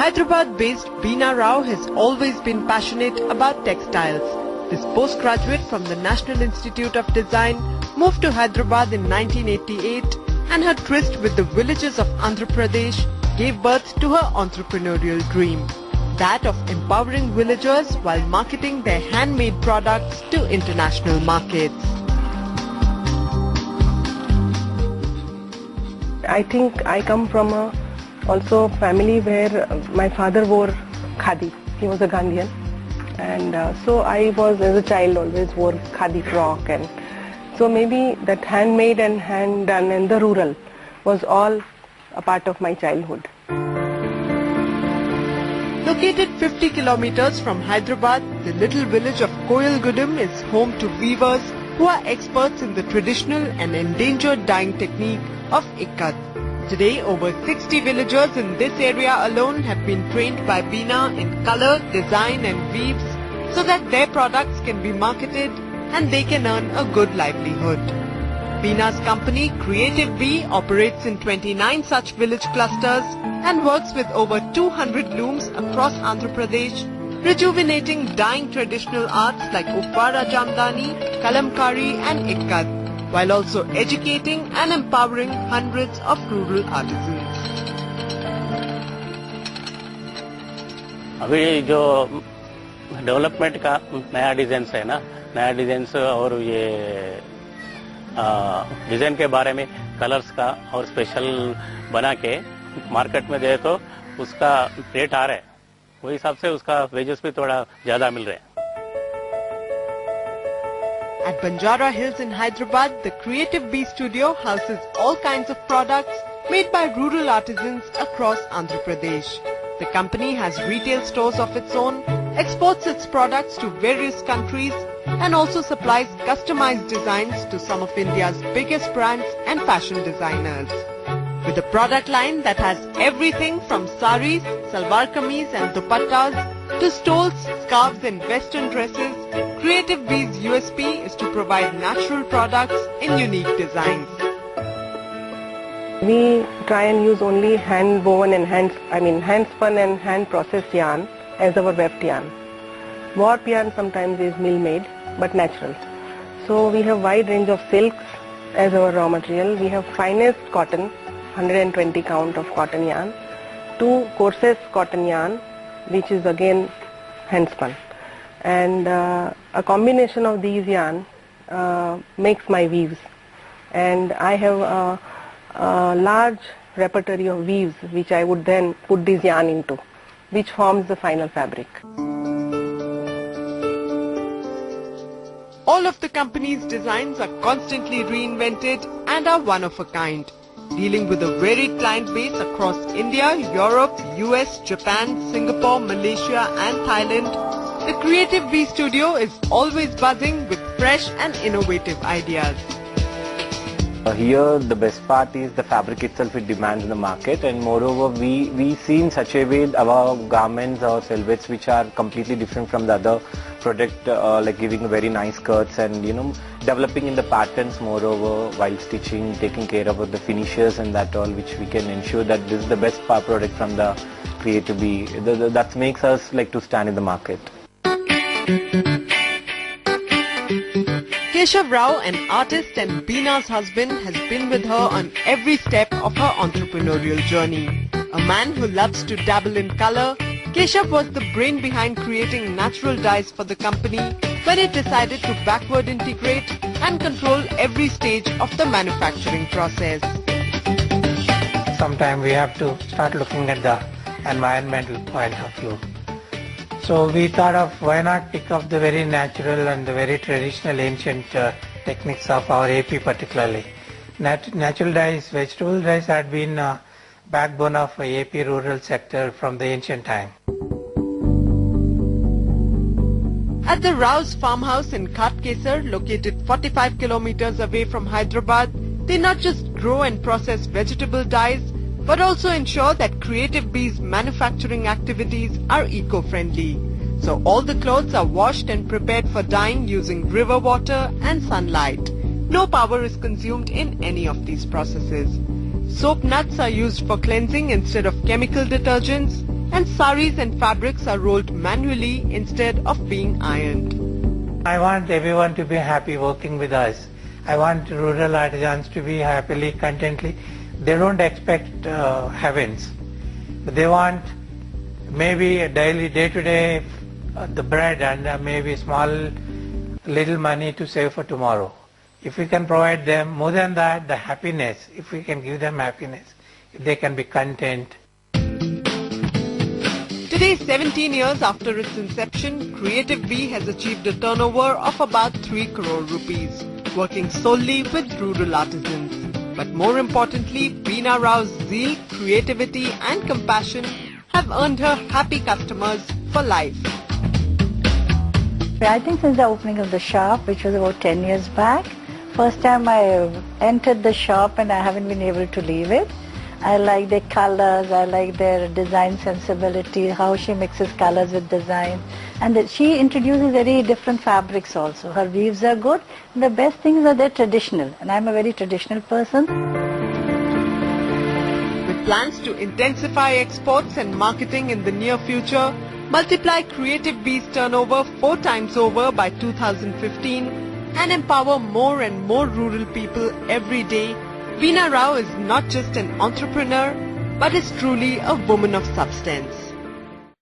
Hyderabad-based Beena Rao has always been passionate about textiles. This postgraduate from the National Institute of Design moved to Hyderabad in 1988, and her tryst with the villages of Andhra Pradesh gave birth to her entrepreneurial dream, that of empowering villagers while marketing their handmade products to international markets. I think I come from a also family where my father wore khadi. He was a Gandhian, and so I was, as a child, always wore khadi frock, and so maybe that handmade and hand done and the rural was all a part of my childhood. Located 50 kilometers from Hyderabad, the little village of Koyalgudem is home to weavers who are experts in the traditional and endangered dyeing technique of Ikat. Today, over 60 villagers in this area alone have been trained by Beena in color, design and weaves so that their products can be marketed and they can earn a good livelihood. Beena's company Creative Bee operates in 29 such village clusters and works with over 200 looms across Andhra Pradesh, rejuvenating dyeing traditional arts like Upwara Jamdani, Kalamkari and Ikat, while also educating and empowering hundreds of rural artisans. अभी जो development का नया design है ना, नया design और ये design के बारे में कलर्स का और स्पेशल बना के मार्केट में दे तो उसका रेट आ रहा है, वही हिसाब से उसका वेजेस भी थोड़ा ज्यादा मिल रहे हैं. At Banjara Hills in Hyderabad, the Creative Bee Studio houses all kinds of products made by rural artisans across Andhra Pradesh. The company has retail stores of its own, exports its products to various countries, and also supplies customized designs to some of India's biggest brands and fashion designers. With a product line that has everything from saris, salwar kameez and dupattas to stoles, scarves and western dresses, Creative Bee's USP is to provide natural products in unique designs. We try and use only hand woven and hand spun and hand processed yarn as our weft yarn. Warp yarn sometimes is mill made but natural. So we have wide range of silks as our raw material. We have finest cotton, 120 count of cotton yarn, to coarsest cotton yarn, which is again hand spun. And a combination of these yarn makes my weaves, and I have a large repertoire of weaves which I would then put this yarn into, which forms the final fabric. All of the company's designs are constantly reinvented and are one of a kind. Dealing with a varied client base across India, Europe, US, Japan, Singapore, Malaysia and Thailand, the Creative Bee Studio is always buzzing with fresh and innovative ideas. Here the best part is the fabric itself, it demands in the market, and moreover we see in such a way our garments or silhouettes which are completely different from the other product, like giving very nice skirts and developing in the patterns, moreover while stitching, taking care of the finishes and that all, which we can ensure that this is the best product from the Creative Bee. That makes us like to stand in the market. Keshav Rao, an artist and Beena's husband, has been with her on every step of her entrepreneurial journey. A man who loves to dabble in color, Keshav was the brain behind creating natural dyes for the company when it decided to backward integrate and control every stage of the manufacturing process. Sometimes we have to start looking at the environmental point of view. So we thought of why not pick up the very natural and the very traditional ancient techniques of our AP particularly. Natural dyes, vegetable dyes had been backbone of AP rural sector from the ancient time. At the Rao's farmhouse in Khatkesar, located 45 kilometers away from Hyderabad, they not just grow and process vegetable dyes, but also ensure that Creative Bee's manufacturing activities are eco-friendly. So all the clothes are washed and prepared for dyeing using river water and sunlight. No power is consumed in any of these processes. Soap nuts are used for cleansing instead of chemical detergents, and saris and fabrics are rolled manually instead of being ironed. I want everyone to be happy working with us. I want rural artisans to be happily, contently. They don't expect heavens. They want maybe a daily, day-to-day, the bread and maybe small little money to save for tomorrow. If we can provide them more than that, the happiness, if we can give them happiness, if they can be content. Today, 17 years after its inception, Creative Bee has achieved a turnover of about 3 crore rupees, working solely with rural artisans. But more importantly, Veena Rao's zeal, creativity and compassion have earned her happy customers for life. I think since the opening of the shop, which was about 10 years back, first time I entered the shop and I haven't been able to leave it. I like their colors, I like their design sensibility, how she mixes colors with design, and that she introduces very different fabrics also. Her weaves are good, and the best things are they're traditional, and I'm a very traditional person. With plans to intensify exports and marketing in the near future, multiply Creative Bee's turnover 4 times over by 2015 and empower more and more rural people every day, Veena Rao is not just an entrepreneur, but is truly a woman of substance.